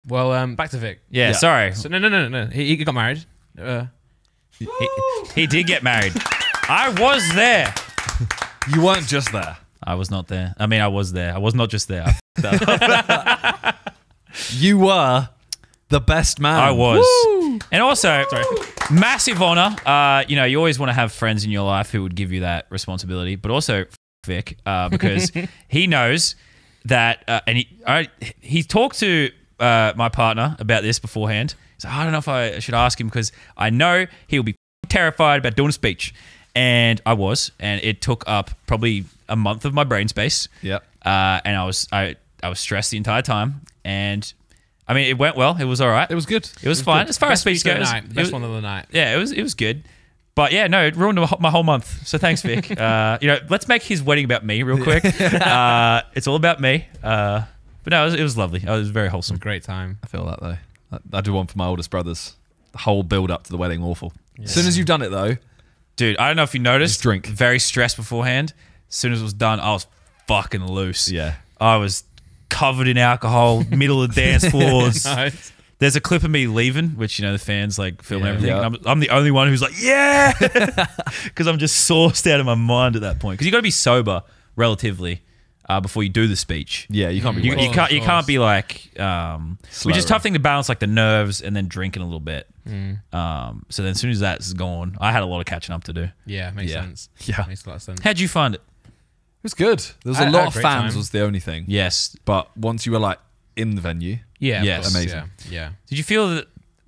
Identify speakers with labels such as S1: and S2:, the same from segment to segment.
S1: Well, back to Vic.
S2: Yeah, sorry.
S1: So, no. He got married.
S2: He did get married. I was there.
S3: You weren't just there.
S2: I was not there. I mean, I was there. I was not just there.
S3: You were the best man.
S2: I was. Woo! And also, massive honor. You always want to have friends in your life who would give you that responsibility, but also Vic, because he knows that, and he talked to my partner about this beforehand. So I don't know if I should ask him because I know he'll be terrified about doing a speech. And I was, and it took up probably a month of my brain space.
S3: Yep.
S2: And I was stressed the entire time. And I mean, it went well. It was all right.
S3: It was good.
S2: It was fine. As far as speech goes.
S1: Best one of the night.
S2: Yeah, it was good. But yeah, no, it ruined my whole month. So thanks, Vic. Let's make his wedding about me real quick. It's all about me. But no, it was lovely. It was very wholesome.
S1: It was a great time.
S3: I feel that though. I do one for my oldest brothers. The whole build up to the wedding, awful.
S1: Yeah.
S3: As soon as you've done it though,
S2: dude, I don't know if you noticed.
S3: Just drink.
S2: Very stressed beforehand. As soon as it was done, I was fucking loose.
S3: Yeah.
S2: I was covered in alcohol, middle of the dance floors.
S1: Nice.
S2: There's a clip of me leaving, which, the fans like film and everything.
S3: Yeah.
S2: And I'm the only one who's like, yeah! Because I'm just sourced out of my mind at that point. Because you got to be sober relatively before you do the speech.
S3: yeah, you can't be.
S2: You
S3: wasted.
S2: can't be like, which is a tough thing to balance, like the nerves and then drinking a little bit. So then as soon as that's gone, I had a lot of catching up to do.
S1: Yeah, makes sense.
S3: Yeah.
S1: Makes a lot of sense.
S2: How'd you find it?
S3: It was good. There was
S1: I
S3: a
S1: had
S3: lot
S1: a
S3: of
S1: great
S3: fans
S1: time.
S3: was the only thing.
S2: Yes.
S3: But once you were like in the venue,
S1: Yeah.
S2: Yes.
S1: Of course,
S3: Amazing.
S1: Yeah.
S2: Did you feel that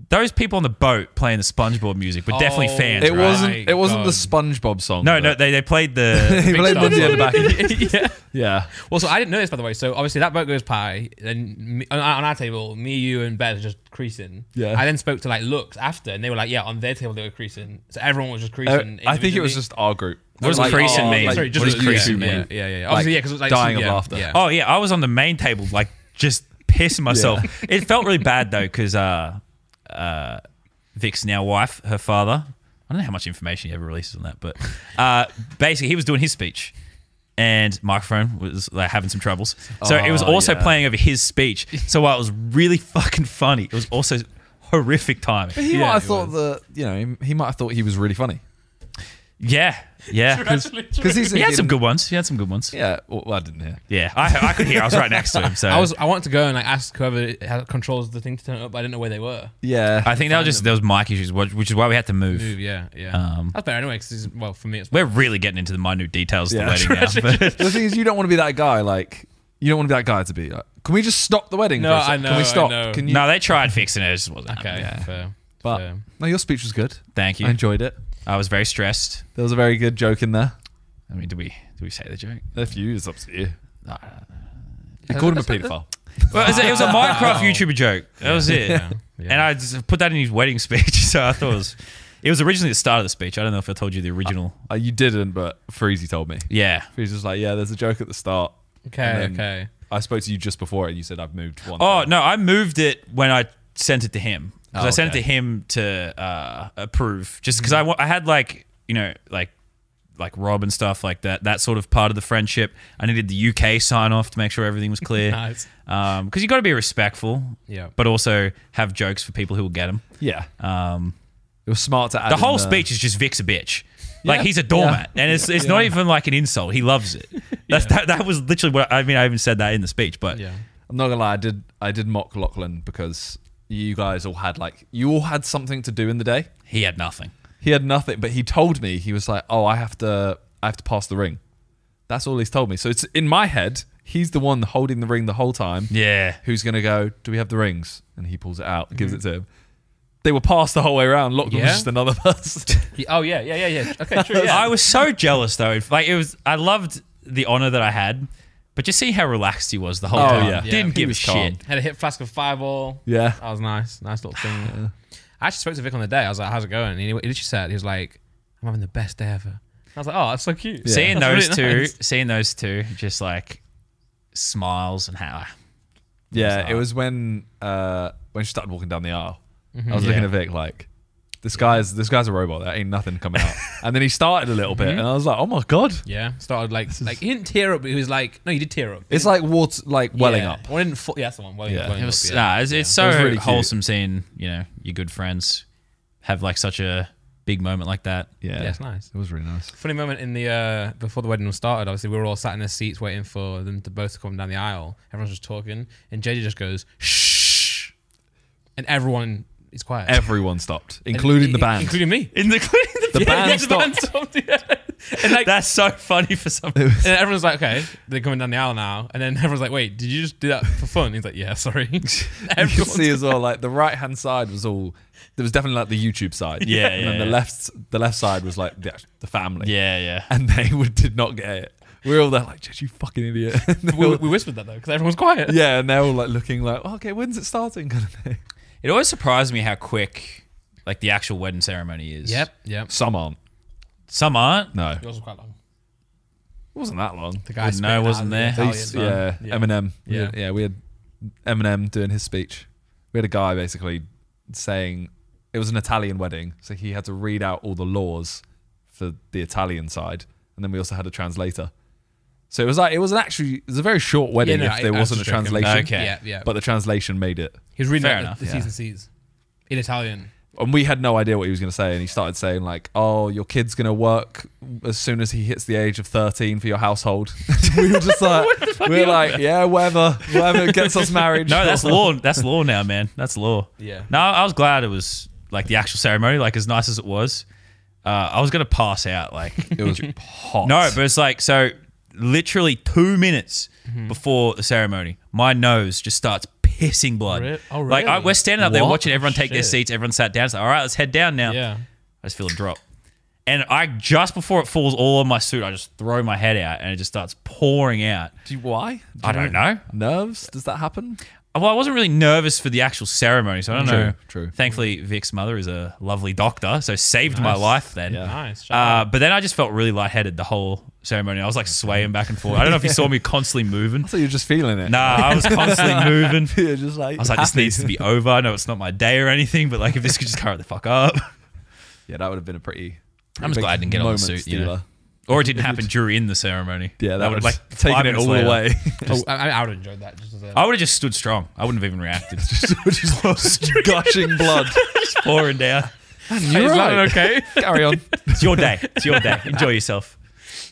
S2: those people on the boat playing the SpongeBob music were definitely
S1: Oh,
S2: fans,
S3: it
S2: right?
S3: wasn't the
S1: God.
S3: SpongeBob song.
S2: No,
S3: but-
S2: they played the...
S3: He played
S1: song.
S3: Lindsay on the back.
S2: yeah.
S3: Yeah.
S1: Well, so I didn't know this, by the way. So obviously that boat goes by, and on our table, me, you, and Beth are just creasing.
S3: Yeah.
S1: I then spoke to like Lux after, and they were like, yeah, on their table they were creasing. So everyone was just creasing.
S3: I think it was
S1: individually.
S3: just our group.
S2: What does
S3: Like,
S2: creasing mean?
S3: like,
S1: Sorry, just
S2: what does
S1: yeah,
S2: creasing
S1: yeah,
S2: mean?
S1: Yeah. Obviously, yeah, because it was like
S3: dying of
S1: yeah,
S3: laughter.
S1: Yeah.
S2: Oh, yeah. I was on the main table, like, just pissing myself. It felt really bad, though, because Vic's now wife, her father, I don't know how much information he ever releases on that, but basically he was doing his speech and microphone was like having some troubles. So it was also playing over his speech. So while it was really fucking funny, it was also horrific timing.
S3: But he might have thought he might have thought he was really funny.
S2: Yeah.
S3: Because
S2: He had some good ones.
S3: Yeah, well, I didn't hear.
S2: Yeah, I could hear. I was right next to him. So
S1: I wanted to go and like ask whoever controls the thing to turn it up, but I didn't know where they were.
S3: Yeah.
S2: I think there was mic issues, which is why we had to move.
S1: Yeah. That's better anyway, because well, for me, it's
S2: We're really getting into the minute details of the
S3: Yeah.
S2: wedding now. But
S3: The thing is, you don't want to be that guy. Like, you don't want to be that guy to be like, can we just stop the wedding?
S1: No,
S3: for a sec?
S1: I know,
S3: Can we stop?
S1: I know.
S3: Can you?
S2: no, they tried fixing it. It just wasn't
S1: okay.
S2: happening.
S1: Fair.
S3: But
S1: fair.
S3: no, your speech was good.
S2: Thank you.
S3: I enjoyed it.
S2: I was very stressed.
S3: There was a very good joke in there.
S2: I mean, do we say the joke?
S3: If you, it's up to you.
S2: No.
S3: They called him a paedophile.
S2: Well, it was a Minecraft YouTuber joke. That was it.
S1: Yeah.
S2: And I just put that in his wedding speech. So I thought it was originally the start of the speech. I don't know if I told you the original.
S3: You didn't, but Freezy told me.
S2: Yeah.
S3: Freezy was like, yeah, there's a joke at the start.
S1: Okay.
S3: And then
S1: Okay.
S3: I spoke to you just before it and you said I've moved one.
S2: Oh,
S3: time.
S2: no, I moved it when I sent it to him. Because
S3: Oh,
S2: I sent it
S3: okay.
S2: to him to approve. Just because I had like Rob and stuff like that sort of part of the friendship. I needed the UK sign off to make sure everything was clear.
S1: Nice.
S2: Because you got to be respectful,
S1: Yeah.
S2: but also have jokes for people who will get them.
S3: Yeah. It was smart to add
S2: The
S3: in
S2: whole speech is just Vic's a bitch. Like
S3: Yeah.
S2: he's a doormat, and it's not even like an insult. He loves it. That was literally what I mean. I even said that in the speech, but
S1: Yeah.
S3: I'm not gonna lie, I did mock Lachlan because you guys all had something to do in the day.
S2: he had nothing.
S3: He had nothing, but he told me, he was like, oh, I have to pass the ring. That's all he's told me. So it's in my head, he's the one holding the ring the whole time.
S2: Yeah,
S3: Who's gonna go, do we have the rings? And he pulls it out and gives it to him. They were passed the whole way around. Lachlan was
S1: Yeah?
S3: just another person.
S1: Oh yeah. Okay, true. Yeah.
S2: I was so jealous though. Like I loved the honor that I had, but just see how relaxed he was the whole time.
S3: yeah.
S2: Didn't
S3: He
S2: give a
S3: was
S2: shit.
S3: calm.
S1: Had a hip flask of Fireball.
S3: Yeah.
S1: That was nice. Nice little thing. I actually spoke to Vic on the day. I was like, how's it going? And he literally said, he was like, I'm having the best day ever. I was like, oh, that's so cute.
S3: Yeah.
S2: Seeing
S1: That's
S2: those
S1: really
S2: two,
S1: nice.
S2: seeing those two, just like smiles and how.
S3: Yeah,
S2: that?
S3: it was when she started walking down the aisle. I was
S2: Yeah.
S3: looking at Vic like, This guy's a robot. There ain't nothing coming out. And then he started a little bit, and I was like, oh my god.
S1: Yeah, started like he didn't tear up, but he was like, no, you did tear up.
S3: It's like water, like welling up.
S1: Well, yeah, that's the one. Welling
S3: Yeah.
S1: welling
S2: It was,
S1: up, yeah.
S2: it's so
S3: It was really cute.
S2: wholesome seeing, you know, your good friends have like such a big moment like that.
S3: Yeah,
S1: Yeah, it's nice.
S3: It was really nice.
S1: Funny moment in the before the wedding was started. Obviously, we were all sat in their seats waiting for them to both come down the aisle. Everyone's just talking, and JJ just goes shh, and everyone is quiet,
S3: Everyone stopped, including the band.
S1: including me.
S3: The band stopped.
S1: Yeah. And like,
S2: That's so funny for some.
S1: and everyone's like, okay, they're coming down the aisle now, and then everyone's like, wait, did you just do that for fun? He's like, yeah, sorry.
S3: You can
S1: Everyone's
S3: see as well, like the right hand side was all. There was definitely like the YouTube side.
S2: Yeah,
S3: and then
S2: yeah.
S3: the left side was like the family.
S2: Yeah, yeah.
S3: and they did not get it. We were all there like, "Jess, you fucking idiot." And they
S1: we,
S3: were-
S1: we whispered that though because everyone's quiet.
S3: yeah, and they're all like looking like, oh, "Okay, when's it starting?" Kind of thing.
S2: It always surprised me how quick like the actual wedding ceremony is.
S1: Yep.
S3: Some aren't.
S2: Some aren't.
S3: No,
S1: Yours was quite long.
S3: it wasn't that long.
S1: The guy
S2: Wouldn't know,
S1: spitting
S2: wasn't
S1: out
S2: there.
S1: the
S3: They
S1: Italian.
S3: used- yeah, Eminem.
S1: Yeah.
S3: We had Eminem doing his speech. We had a guy basically saying it was an Italian wedding, so he had to read out all the laws for the Italian side, and then we also had a translator. So it was a very short wedding
S1: no,
S3: if there
S1: I was
S3: wasn't a
S1: just joking.
S3: translation.
S2: Okay.
S1: Yeah.
S3: But the translation made it.
S1: he was reading
S2: Fair
S1: out
S2: enough,
S1: the
S3: yeah.
S1: T's and C's in Italian.
S3: And we had no idea what he was going to say, and he started saying like, "Oh, your kid's going to work as soon as he hits the age of 13 for your household." We were just like, "Yeah, whatever gets us married."
S2: No, that's law. That's law now, man. That's law.
S1: Yeah.
S2: No, I was glad it was like the actual ceremony, like as nice as it was. I was gonna pass out, like
S3: It was hot.
S2: no, but it's like so. Literally 2 minutes before the ceremony, my nose just starts pissing blood.
S1: Oh,
S2: Like
S1: really?
S2: we're standing up there
S3: What?
S2: watching everyone take their
S1: Shit.
S2: seats. Everyone sat down. It's like, all right, let's head down now.
S1: Yeah.
S2: I just feel a drop. And I just before it falls all on my suit, I just throw my head out and it just starts pouring out.
S3: Why?
S2: I don't know.
S3: Nerves? Does that happen?
S2: Well, I wasn't really nervous for the actual ceremony, so I don't know.
S3: True.
S2: Thankfully, Vic's mother is a lovely doctor, so saved my life then.
S3: Yeah.
S1: Nice. Shout out.
S2: But then I just felt really lightheaded the whole ceremony. I was like swaying back and forth. I don't know if you saw me constantly moving.
S3: I thought you were just feeling it.
S2: Nah, I was constantly moving.
S3: You're just like.
S2: I was like, this
S3: happy.
S2: needs to be over. I know it's not my day or anything, but like if this could just hurry the fuck up.
S3: Yeah, that would have been a pretty.
S2: I'm just
S3: big
S2: glad I didn't get on the
S3: moment
S2: suit, you know.
S3: stealer.
S2: Or it didn't happen during the ceremony.
S3: Yeah, that
S2: I
S3: would
S2: would
S3: have
S2: like
S3: taken
S2: 5
S3: it
S2: minutes
S3: all
S2: later.
S3: away.
S1: I would have enjoyed that. Just as a,
S2: I would have just stood strong. I wouldn't have even reacted.
S3: just gushing blood.
S2: Just pouring down.
S1: Hey, is that okay?
S3: Carry on.
S2: It's your day. It's your day. Enjoy yourself.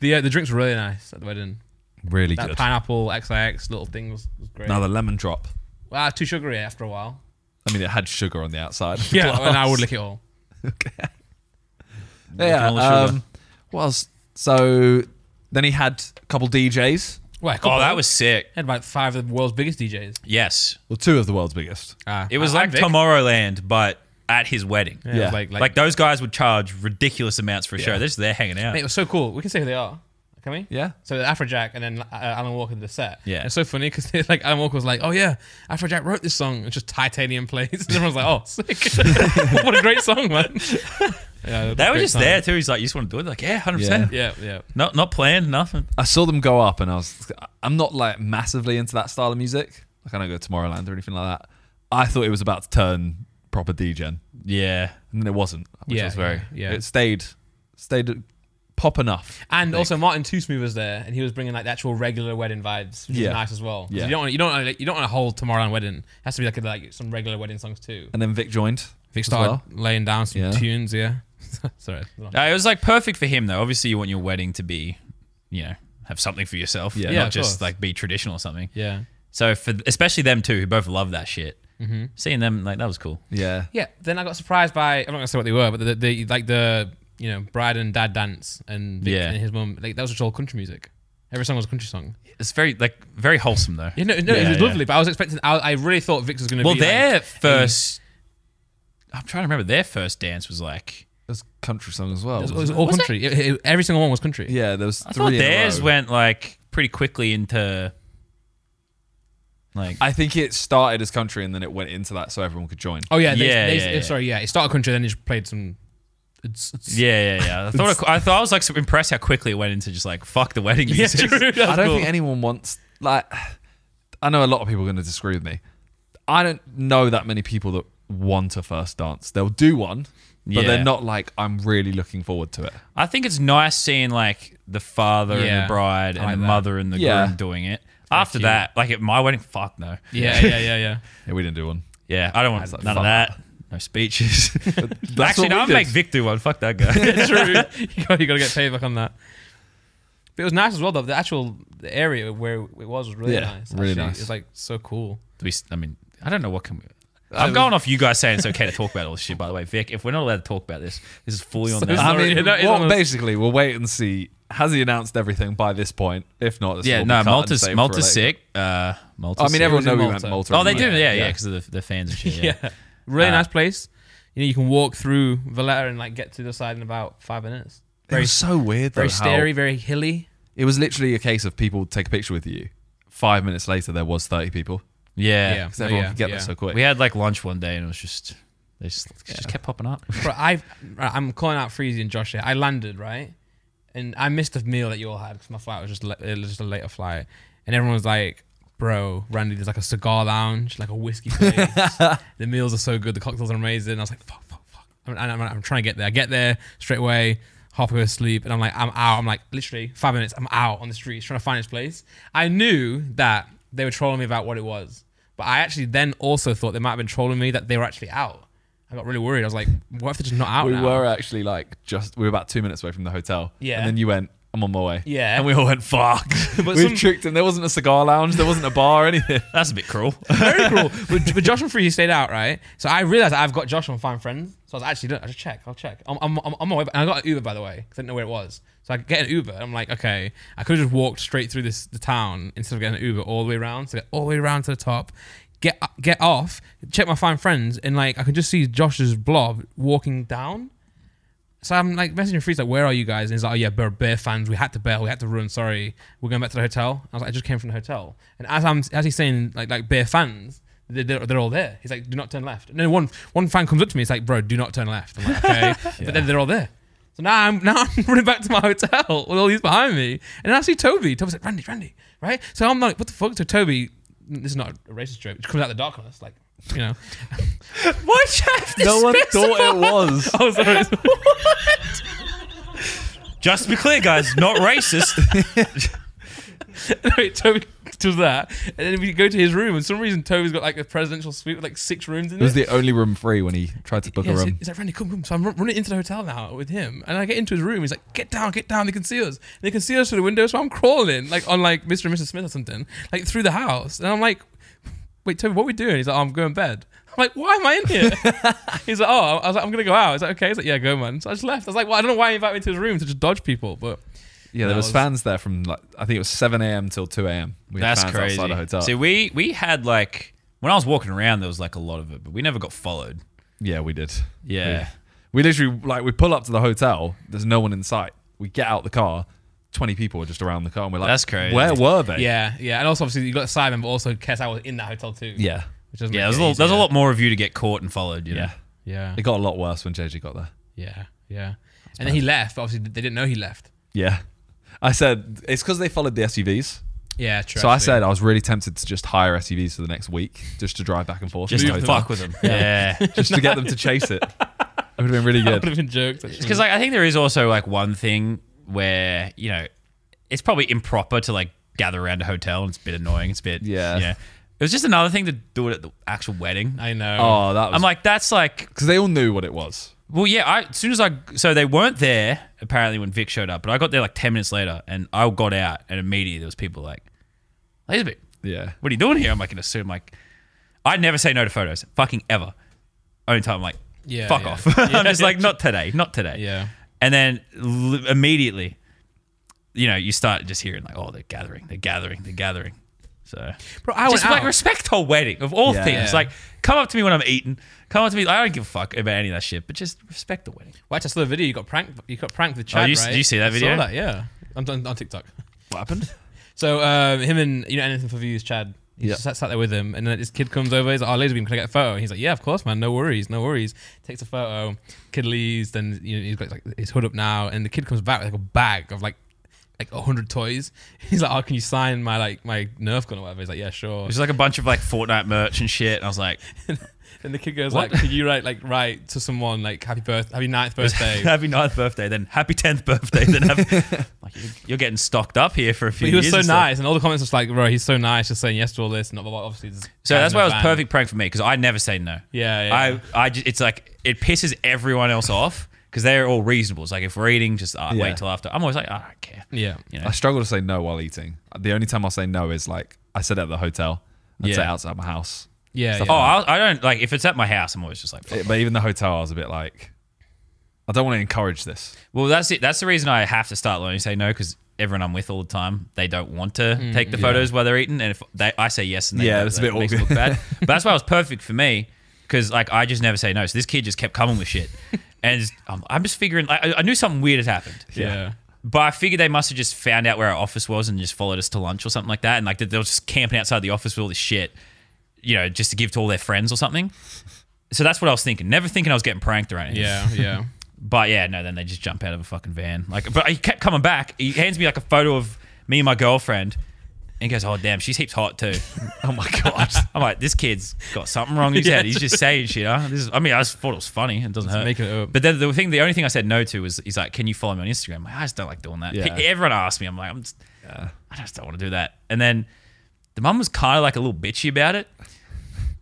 S1: The drinks were really nice at the wedding.
S3: Really
S1: That pineapple XIX little thing was great.
S3: Now the lemon drop.
S1: Well, too sugary after a while.
S3: I mean, it had sugar on the outside.
S1: Yeah, and I would lick it all.
S3: Yeah.
S2: all the sugar.
S3: What else? So then he had a couple DJs.
S1: Well,
S2: Oh, that was sick.
S1: had about 5 of the world's biggest DJs.
S2: Yes.
S3: Well, 2 of the world's biggest.
S2: It was like
S1: Vic.
S2: Tomorrowland, but at his wedding.
S1: Yeah, it
S3: Yeah.
S1: was
S2: Like those guys would charge ridiculous amounts for a show.
S3: Yeah.
S2: They're just there hanging out.
S1: Mate, it was so cool. We can say who they are. Can we?
S3: Yeah.
S1: So Afrojack and then Alan Walker did the set.
S2: Yeah.
S1: It's so funny because like Alan Walker was like, "Oh yeah, Afrojack wrote this song." It's just Titanium plays, and everyone's like, "Oh, sick! What a great song, man!" Yeah,
S2: They were
S1: great
S2: just
S1: time.
S2: there too. He's like, "You just want to do it?" Like, yeah, 100%.
S1: Yeah.
S2: Not planned, nothing.
S3: I saw them go up, and I'm not like massively into that style of music. Like I don't go to Tomorrowland or anything like that. I thought it was about to turn proper DJing,
S2: Yeah.
S3: and it wasn't. Which
S1: Yeah,
S3: was very.
S1: yeah.
S3: It stayed pop enough.
S1: And also Martin Too Smooth was there, and he was bringing like the actual regular wedding vibes, which
S3: Yeah.
S1: is nice as well. 'Cause
S3: Yeah.
S1: You don't want a whole Tomorrowland wedding. It has to be like some regular wedding songs too.
S3: And then Vic joined.
S1: Vic
S3: as
S1: started
S3: well.
S1: laying down some
S3: Yeah.
S1: tunes. Yeah. Sorry.
S2: It was like perfect for him though. Obviously, you want your wedding to be, you know, have something for yourself.
S3: Yeah.
S1: Yeah,
S2: Not
S1: of
S2: just
S1: course.
S2: like be traditional or something.
S1: Yeah.
S2: So for especially them two, who both love that shit, seeing them like that was cool.
S3: Yeah.
S1: Yeah. Then I got surprised by, I'm not gonna say what they were, but the like the bride and dad dance and Vic
S2: Yeah.
S1: and his mum, like that was just all country music. Every song was a country song.
S2: It's very wholesome though.
S1: Yeah, no, it
S2: Yeah,
S1: was
S2: yeah.
S1: lovely, but I was expecting. I really thought Vic was gonna
S2: Well,
S1: be
S2: their
S1: like,
S2: first. I'm trying to remember. Their first dance was like.
S3: It was a country song as well.
S1: It was
S3: wasn't
S1: all
S2: Was it?
S1: country. Every single one was country.
S3: Yeah, there was
S2: I
S3: 3
S2: thought
S3: in a
S2: theirs
S3: row.
S2: went like pretty quickly into. Like.
S3: I think it started as country and then it went into that so everyone could join.
S1: Oh yeah.
S2: Yeah.
S1: Sorry. Yeah. It started country, then they just played some. It's
S2: Yeah. I thought I was like so impressed how quickly it went into just like fuck the wedding
S1: Yeah,
S2: music.
S1: true.
S3: I don't think anyone wants like. I know a lot of people are going to disagree with me. I don't know that many people that want a first dance. They'll do one, but they're not like I'm really looking forward to it.
S2: I think it's nice seeing like the father and
S1: Yeah.
S2: the bride
S1: I
S2: and
S1: like
S2: the
S1: that.
S2: mother and the
S3: Yeah.
S2: groom doing it. After
S1: cute.
S2: that, like at my wedding, fuck no.
S1: Yeah.
S3: Yeah, we didn't do one.
S2: Yeah, I don't want
S3: like,
S2: none
S3: fuck
S2: of that. No speeches.
S3: That's
S2: Actually,
S3: what
S2: no,
S3: we
S2: I'll
S3: did.
S2: make Vic do one. Fuck that guy.
S1: True. You got to get paid back on that. But it was nice as well, though. The area where it was really
S3: Yeah,
S1: nice.
S3: really
S1: Actually,
S3: nice.
S1: It's like so cool.
S2: I mean, I don't know what can we... I'm going off you guys saying it's okay to talk about all this shit, by the way. Vic, if we're not allowed to talk about this is fully on
S1: So
S2: that.
S3: I
S1: sorry.
S3: mean,
S1: No, it's on us.
S3: basically, we'll wait and see. Has he announced everything by this point? If not, this
S2: Yeah,
S3: will be
S2: no,
S3: cut and
S2: Malta's
S3: saved for
S2: Malta's
S3: later.
S2: sick. Malta's
S3: I mean,
S2: sick.
S3: everyone
S1: It was in
S3: knows we meant
S1: Malta.
S3: Malta.
S2: Oh, they do,
S3: anyway.
S2: yeah, because of the fans and shit. Yeah.
S1: Really nice place. You know, you can walk through Valletta and like get to the side in about 5 minutes.
S3: It was so weird, though.
S1: Very
S3: how-
S1: starey, very hilly.
S3: It was literally a case of people take a picture with you. 5 minutes later, there was 30 people
S2: Yeah.
S3: because everyone could get there so quick.
S2: We had like lunch one day and it was just they just kept popping up.
S1: Bro, I'm calling out Freezy and Josh here. I landed, right? And I missed a meal that you all had because my flight was it was just a later flight. And everyone was like, bro, Randy, there's like a cigar lounge, like a whiskey place. The meals are so good. The cocktails are amazing. I was like, fuck. I'm trying to get there. I get there straight away, halfway asleep. And I'm like, I'm out. I'm like, literally 5 minutes. I'm out on the streets trying to find this place. I knew that they were trolling me about what it was. But I actually then also thought they might have been trolling me that they were actually out. I got really worried. I was like, what if they're just not out
S3: We
S1: now?
S3: were actually we were about 2 minutes away from the hotel.
S1: Yeah.
S3: And then you went, I'm on my way.
S1: Yeah.
S3: And we all went, fuck.
S1: But
S3: We've
S1: some-
S3: tricked him. There wasn't a cigar lounge. There wasn't a bar or anything.
S2: That's a bit cruel.
S1: Very cool. But Josh and Free stayed out, right? So I realized I've got Josh on Find Friends. So I was actually, I'll check. I'm on my way. And I got an Uber, by the way, because I didn't know where it was. So I get an Uber. I'm like, okay, I could have just walked straight through the town instead of getting an Uber all the way around. So I get all the way around to the top, get off, check my Find Friends, and like I could just see Josh's blob walking down. So I'm like messaging Freeze, like, where are you guys? And he's like, oh yeah, Bear fans, we had to bail, we had to run, sorry. We're going back to the hotel. I was like, I just came from the hotel. And as he's saying, like Bear fans, they're all there. He's like, do not turn left. And then one fan comes up to me, he's like, bro, do not turn left. I'm like, okay. But then they're all there. So now I'm running back to my hotel with all these behind me. And then I see Toby. Toby's like, Randy, right? So I'm like, what the fuck? So Toby, this is not a racist joke, it comes out of the darkness, like, you know.
S2: Why do you have to
S3: No one
S2: specify?
S3: thought it was.
S1: Oh, sorry.
S2: Just to be clear, guys, not racist.
S1: Wait, Toby does that, and then we go to his room, and for some reason Toby's got like a presidential suite with like 6 rooms in
S3: It was
S1: it.
S3: the only room free when he tried to book a room.
S1: He's like, Randy, come. So I'm running into the hotel now with him, and I get into his room. He's like, get down, they can see us. And they can see us through the window, so I'm crawling like on like Mr. and Mrs. Smith or something, like through the house, and I'm like, wait, Toby, what are we doing? He's like, oh, I'm going to bed. I'm like, why am I in here? He's like, oh, I was like, I'm gonna go out. He's like, okay. He's like, yeah, go, man. So I just left. I was like, well, I don't know why he invited me to his room to just dodge people, but
S3: Yeah, there was fans there from like I think it was 7 a.m. till 2 a.m. We had
S2: That's
S3: fans
S2: crazy.
S3: outside the hotel.
S2: See, we had like when I was walking around, there was like a lot of it, but we never got followed.
S3: Yeah, we did.
S2: Yeah.
S3: We literally we pull up to the hotel. There's no one in sight. We get out the car. 20 people are just around the car, and we're like,
S2: That's crazy.
S3: Where were they?
S1: yeah. And also obviously you got Simon, but also Kes, was in that hotel too.
S3: Yeah.
S1: Which doesn't
S2: Yeah,
S1: make
S2: there's
S1: it
S2: a
S1: easier.
S2: lot more of you to get caught and followed. You know?
S3: Yeah.
S1: Yeah.
S3: It got a lot worse when JJ got there.
S1: Yeah. And then he left. But obviously, they didn't know he left.
S3: Yeah. I said it's because they followed the SUVs.
S1: Yeah, true.
S3: So I
S1: actually.
S3: said I was really tempted to just hire SUVs for the next week, just to drive back and forth.
S2: Just
S3: to
S2: to
S3: the hotel.
S2: fuck with them. Yeah.
S3: just to get them to chase it. It would have been really
S1: That would
S3: good.
S1: have been jokes. Actually.
S2: Because like I think there is also like one thing where you know it's probably improper to like gather around a hotel and it's a bit annoying. It's a bit
S3: Yeah.
S2: It was just another thing to do it at the actual wedding.
S1: I know.
S3: Oh, that was
S2: I'm like that's like
S3: because they all knew what it was.
S2: well yeah. As soon as so they weren't there apparently when Vic showed up, but I got there like 10 minutes later and I got out and immediately there was people like, Elizabeth,
S3: Yeah.
S2: what are you doing here? I'm like in a suit. I'm like, I'd never say no to photos, fucking ever. Only time I'm like, fuck off. I'm just like, not today.
S1: Yeah.
S2: And then immediately, you know, you start just hearing like, oh, they're gathering. So,
S1: Bro, I
S2: just
S1: went
S2: like
S1: out.
S2: respect whole wedding of all
S3: Yeah.
S2: things.
S1: Yeah.
S2: Like, come up to me when I'm eating. Come up to me. I don't give a fuck about any of that shit, but just respect the wedding.
S1: Watch, I saw the video. You got pranked with Chad,
S2: you-
S1: right?
S2: did you see that
S1: I
S2: video?
S1: saw that, yeah. I'm on TikTok.
S3: What happened?
S1: So him and anything for views, Chad. He
S3: Yeah.
S1: just sat there with him, and then this kid comes over. He's like, "Oh, Laserbeam, can I get a photo?" And he's like, "Yeah, of course, man. No worries." Takes a photo. Kid leaves. Then he's got like his hood up now, and the kid comes back with like a bag of like 100 toys. He's like, "Oh, can you sign my Nerf gun or whatever?" He's like, "Yeah, sure."
S2: It was like a bunch of like Fortnite merch and shit. And I was like,
S1: And the kid goes like, "Could you write to someone like happy 9th birthday?"
S2: Happy 9th birthday, then happy 10th birthday, then like you're getting stocked up here for a few
S1: But he was
S2: years.
S1: so
S2: and stuff.
S1: nice, and all the comments was like, "Bro, he's so nice, just saying yes to all this." And obviously,
S2: So that's why it was perfect prank for me because I never say no.
S1: Yeah.
S2: It's like it pisses everyone else off because they're all reasonable. It's like if we're eating, just
S3: Yeah.
S2: wait till after. I'm always like, I don't care.
S1: Yeah.
S2: You know?
S3: I struggle to say no while eating. The only time I'll say no is like I said at the hotel. I'd say
S2: Yeah.
S3: outside my house.
S1: Yeah.
S3: Stuff
S1: Yeah.
S2: Oh, I don't like if it's at my house. I'm always just like, fuck.
S3: But even the hotel, I was a bit like, I don't want to encourage this.
S2: Well, that's it. That's the reason I have to start learning to say no because everyone I'm with all the time, they don't want to take the photos while they're eating, and if I say yes, and they
S3: Yeah,
S2: don't,
S3: it's a
S2: that
S3: bit
S2: makes it
S3: awkward.
S2: look bad. But that's why it was perfect for me because like I just never say no. So this kid just kept coming with shit, and I'm just figuring. I knew something weird had happened.
S1: Yeah.
S2: But I figured they must have just found out where our office was and just followed us to lunch or something like that. And like they were just camping outside the office with all this shit, you know, just to give to all their friends or something. So that's what I was thinking. Never thinking I was getting pranked or anything.
S1: Yeah. Yeah.
S2: But yeah, no, then they just jump out of a fucking van. Like, but he kept coming back. He hands me like a photo of me and my girlfriend. And he goes, "Oh damn, she's heaps hot too."
S3: Oh my God.
S2: I'm like, this kid's got something wrong in his head. He's just saying shit. Huh? I just thought it was funny. It doesn't hurt.
S1: making it up.
S2: But then the only thing I said no to was, he's like, "Can you follow me on Instagram?" I'm like, I just don't like doing that.
S3: Yeah.
S2: Everyone asked me. I'm like, I just don't want to do that. And then the mum was kind of like a little bitchy about it.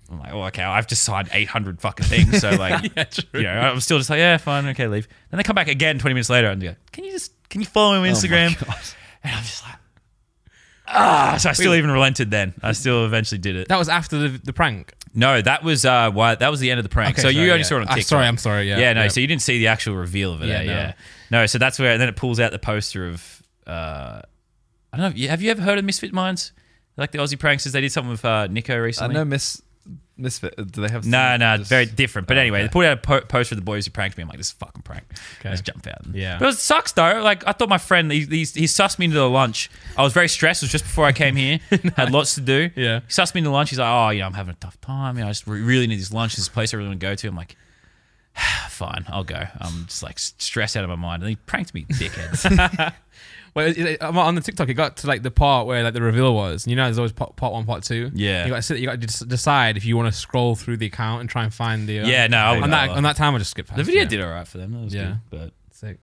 S2: I'm like, oh, okay, I've just signed 800 fucking things. So like,
S1: Yeah, true.
S2: you know, I'm still just like, yeah, fine, okay, leave. Then they come back again 20 minutes later and go, can you follow me on Instagram? And I'm just like, so I still even relented then. I still eventually did it.
S1: That was after the prank.
S2: No, that was that was the end of the prank.
S1: Okay,
S2: so you
S1: sorry,
S2: only
S1: yeah.
S2: saw it on TikTok.
S1: I'm sorry. Yeah.
S2: Yeah, no,
S1: Yeah.
S2: so you didn't see the actual reveal of it.
S1: Yeah,
S2: Yeah,
S1: no.
S2: no. So that's where, and then it pulls out the poster of, I don't know, have you ever heard of Misfit Minds? Like the Aussie pranksters, they did something with Nico
S3: I
S2: recently.
S3: know Misfit. Do they have?
S2: No,
S3: just-
S2: very different. But
S3: Oh,
S2: anyway,
S3: okay.
S2: they pulled out a poster of the boys who pranked me. I'm like, this is a fucking prank.
S1: Okay.
S2: Let's jump out.
S1: Yeah.
S2: But it sucks though. Like I thought my friend, he sussed me into the lunch. I was very stressed. It was just before I came here. Had lots to do.
S1: Yeah.
S2: He sussed me into lunch. He's like, oh, I'm having a tough time. I just really need this lunch. This is a place I really want to go to. I'm like, fine, I'll go. I'm just like stressed out of my mind. And he pranked me, dickhead.
S1: Well, on the TikTok, it got to like the part where like the reveal was. You know, there's always part 1, part 2.
S2: Yeah.
S1: You got to decide if you want to scroll through the account and try and find the.
S2: Yeah, no, I would
S1: On
S2: never.
S1: that time, I just skipped past.
S2: The video
S1: it.
S2: did all right for them. That was
S1: Yeah.
S2: good. But
S1: Sick.